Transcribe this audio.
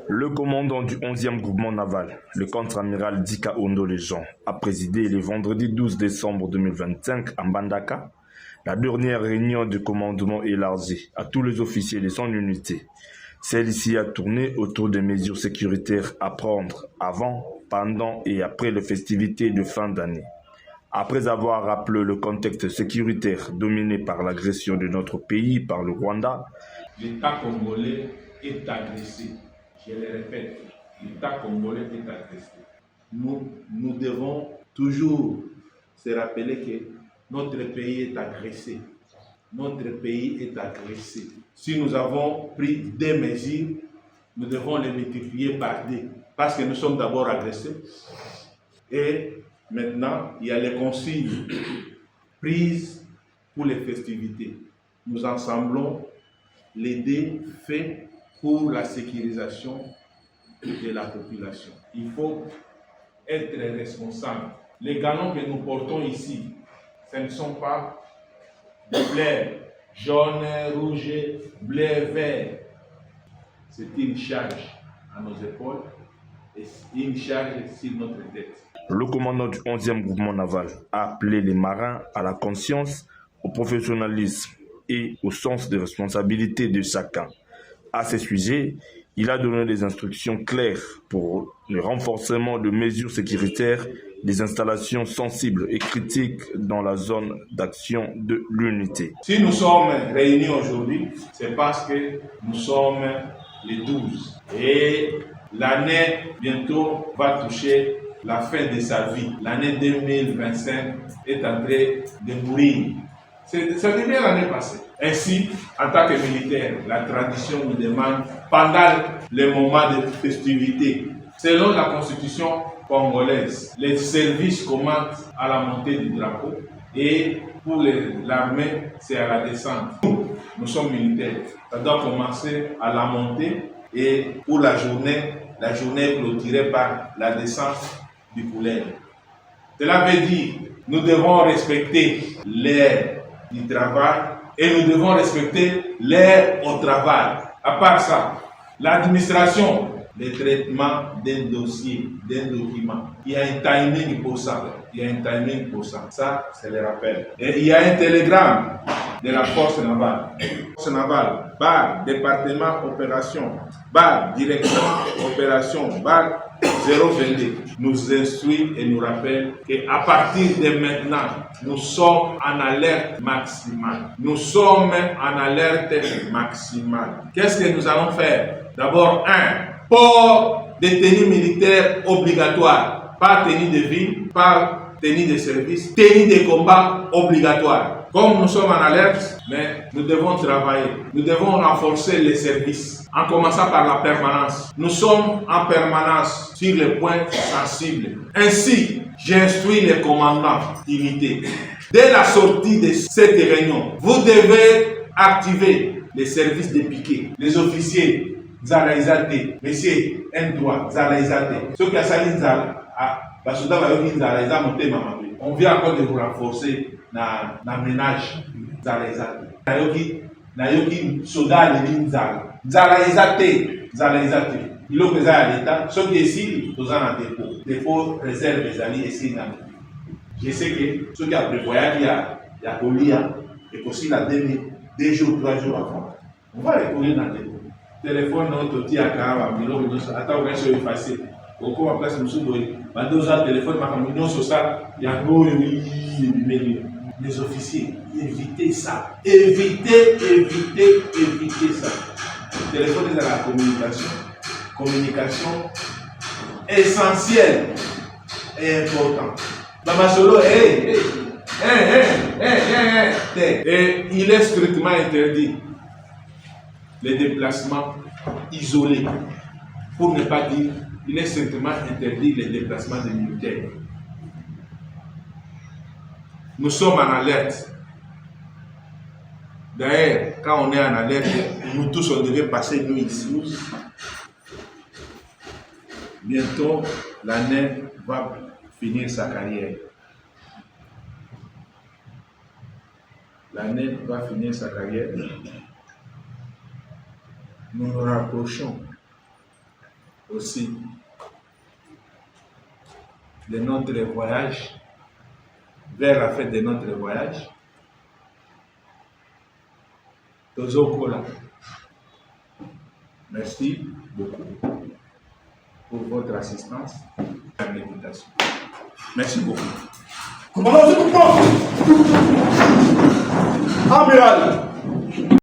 Le commandant du 11e groupement naval, le contre-amiral Dika Ondo Lejean, a présidé le vendredi 12 décembre 2025 à Mbandaka la dernière réunion du commandement élargi à tous les officiers de son unité. Celle-ci a tourné autour des mesures sécuritaires à prendre avant, pendant et après les festivités de fin d'année. Après avoir rappelé le contexte sécuritaire dominé par l'agression de notre pays par le Rwanda, l'État congolais est agressé. Je le répète, l'État congolais est agressé. Nous devons toujours se rappeler que notre pays est agressé. Notre pays est agressé. Si nous avons pris des mesures, nous devons les multiplier par deux. Parce que nous sommes d'abord agressés. Et maintenant, il y a les consignes prises pour les festivités. Nous ensemblons les deux faits pour la sécurisation de la population. Il faut être responsable. Les galons que nous portons ici, ce ne sont pas des fleurs jaunes, rouges, bleu, vert. C'est une charge à nos épaules et une charge sur notre tête. Le commandant du 11e groupement naval a appelé les marins à la conscience, au professionnalisme et au sens de responsabilité de chacun. À ce sujet, il a donné des instructions claires pour le renforcement de mesures sécuritaires des installations sensibles et critiques dans la zone d'action de l'unité. Si nous sommes réunis aujourd'hui, c'est parce que nous sommes les 12 et l'année bientôt va toucher la fin de sa vie. L'année 2025 est en train de mourir. Ça devient l'année passée. Ainsi, en tant que militaire, la tradition nous demande, pendant les moments de festivité, selon la constitution congolaise, les services commencent à la montée du drapeau et pour l'armée, c'est à la descente. Nous sommes militaires. Ça doit commencer à la montée et pour la journée est clôturée par la descente du couleur. Cela veut dire que nous devons respecter l'heure du travail et nous devons respecter l'heure au travail. À part ça, l'administration, le traitement d'un dossier, d'un document, il y a un timing pour ça. Ça, c'est le rappel. Et il y a un télégramme de la force navale. Force navale, barre, département, opération, barre, direction, opération, barre, 022 nous instruit et nous rappelle qu'à partir de maintenant, nous sommes en alerte maximale. Qu'est-ce que nous allons faire? D'abord, port de tenue militaire obligatoire. Pas tenue de ville, pas tenue de service, tenue de combat obligatoire. Comme nous sommes en alerte, mais nous devons travailler. Nous devons renforcer les services, en commençant par la permanence. Nous sommes en permanence sur les points sensibles. Ainsi, j'instruis les commandants d'unité. Dès la sortie de cette réunion, vous devez activer les services de piquet, les officiers, Zalaïzate, messieurs, un Zalaïzate. Ceux qui ont sali on vient encore de vous renforcer dans ménage Zalaïzate. Nayoki soda de Zalaïzate. Il est présent à l'État. Ceux qui ici, nous avons un dépôt réserve des alliés ici. Je sais que ceux qui ont prévoyé, il y a Colia, et aussi la 2 jours, 3 jours avant. On va les coller dans le dépôt. Téléphone, notre outil à Karama, attends, on va se effacer. Au cours de la place, nous sommes dans 2 heures, téléphone, sur ça, il y a les officiers, évitez ça. Évitez ça. Le téléphone est dans la communication essentielle et importante. Bamasolo, et il est strictement interdit les déplacements isolés. Pour ne pas dire, il est strictement interdit les déplacements des militaires. Nous sommes en alerte. D'ailleurs, quand on est en alerte, nous tous, on devait passer nous ici. Bientôt, l'année va finir sa carrière. Nous nous rapprochons aussi de notre voyage, vers la fin de notre voyage. Tozokola. Merci beaucoup pour votre assistance à l'invitation. Merci beaucoup. Commandant, Amiral,